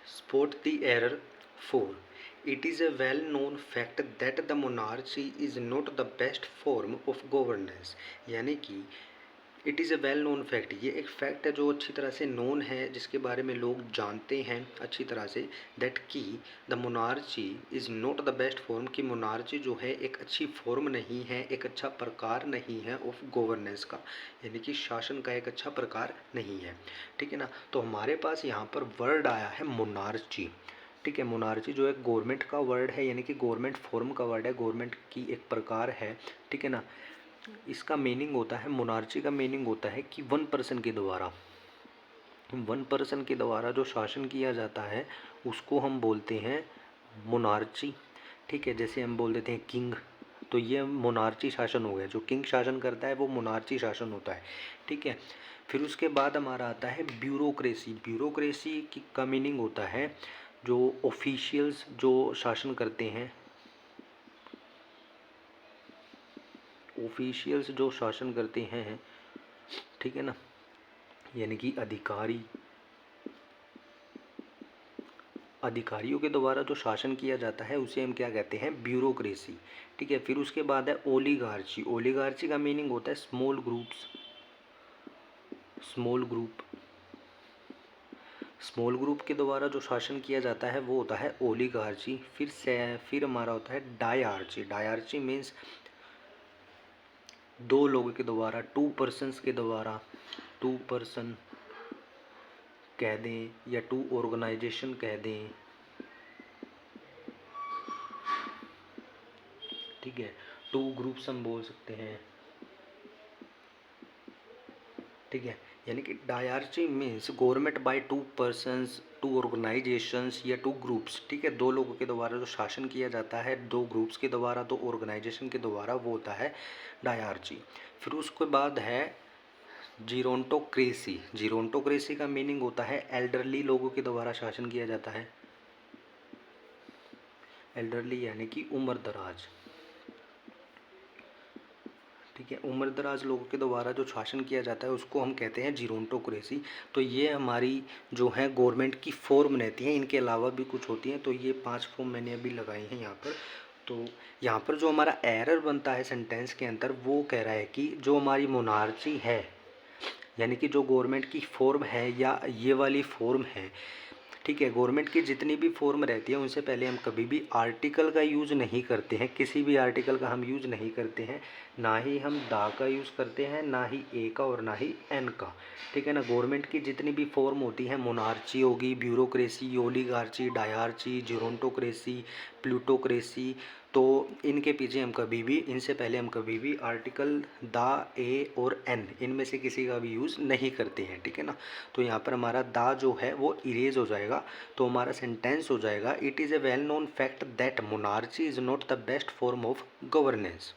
Spot the error 4. It is a well known fact that the monarchy is not the best form of governance. यानी कि it is a well known fact, ये एक fact है जो अच्छी तरह से नोन है, जिसके बारे में लोग जानते हैं अच्छी तरह से, दैट कि the monarchy is not the best form, कि मोनार्ची जो है एक अच्छी फॉर्म नहीं है, एक अच्छा प्रकार नहीं है ऑफ गवर्नेंस का, यानी कि शासन का एक अच्छा प्रकार नहीं है। ठीक है ना। तो हमारे पास यहाँ पर वर्ड आया है मोनार्ची। ठीक है, मोनार्ची जो है गवर्नमेंट का वर्ड है, यानी कि गवर्नमेंट फॉर्म का वर्ड है, गवर्नमेंट की एक प्रकार है। ठीक है ना। इसका मीनिंग होता है, मोनार्ची का मीनिंग होता है कि वन पर्सन के द्वारा जो शासन किया जाता है उसको हम बोलते हैं मोनार्ची। ठीक है, जैसे हम बोल देते हैं किंग, तो ये मोनार्ची शासन हो गया। जो किंग शासन करता है वो मोनार्ची शासन होता है। ठीक है। फिर उसके बाद हमारा आता है ब्यूरोक्रेसी। ब्यूरोक्रेसी का मीनिंग होता है जो ऑफिशियल्स जो शासन करते हैं, ऑफिशियल्स जो शासन करते हैं। ठीक है ना, यानी कि अधिकारियों के द्वारा जो शासन किया जाता है उसे हम क्या कहते हैं, ब्यूरोक्रेसी। ठीक है। फिर उसके बाद है ओलिगार्ची। ओलिगार्ची का मीनिंग होता है स्मॉल ग्रुप। स्मॉल ग्रुप के द्वारा जो शासन किया जाता है वो होता है ओलिगार्ची। फिर हमारा होता है डायआर्ची। डायआर्ची मीन्स दो लोगों के द्वारा, टू पर्सन्स के द्वारा, टू पर्सन कह दें या टू ऑर्गेनाइजेशन कह दें। ठीक है, टू ग्रुप्स हम बोल सकते हैं। ठीक है, यानी कि diarchy means government by two persons, two organisations या टू ग्रुप्स। ठीक है, दो लोगों के द्वारा जो शासन किया जाता है, दो ग्रुप्स के द्वारा, दो ऑर्गेनाइजेशन के द्वारा, वो होता है डायआर्ची। फिर उसके बाद है जीरोंटोक्रेसी। जीरोंटोक्रेसी का मीनिंग होता है एल्डरली लोगों के द्वारा शासन किया जाता है। एल्डरली यानी कि उम्र दराज। ठीक है, उम्र दराज लोगों के द्वारा जो शासन किया जाता है उसको हम कहते हैं जीरोंटोक्रेसी। तो ये हमारी जो है गवर्नमेंट की फॉर्म रहती हैं, इनके अलावा भी कुछ होती हैं। तो ये 5 फॉर्म मैंने अभी लगाई हैं यहाँ पर। तो यहाँ पर जो हमारा एरर बनता है सेंटेंस के अंदर, वो कह रहा है कि जो हमारी मोनार्ची है, यानी कि जो गवर्नमेंट की फॉर्म है या ये वाली फॉर्म है। ठीक है, गवर्नमेंट की जितनी भी फॉर्म रहती है उनसे पहले हम कभी भी आर्टिकल का यूज़ नहीं करते हैं, किसी भी आर्टिकल का हम यूज़ नहीं करते हैं, ना ही हम दा का यूज़ करते हैं, ना ही ए का और ना ही एन का। ठीक है ना। गवर्नमेंट की जितनी भी फॉर्म होती है, मोनार्ची होगी, ब्यूरोक्रेसी, ओलिगार्ची, डायआर्ची, जीरोंटोक्रेसी, प्लूटोक्रेसी, तो इनके पीछे हम कभी भी, इनसे पहले हम कभी भी आर्टिकल दा, ए और एन, इनमें से किसी का भी यूज़ नहीं करते हैं। ठीक है ना। तो यहाँ पर हमारा दा जो है वो इरेज हो जाएगा, तो हमारा सेंटेंस हो जाएगा, it is a well known fact that monarchy is not the best form of governance.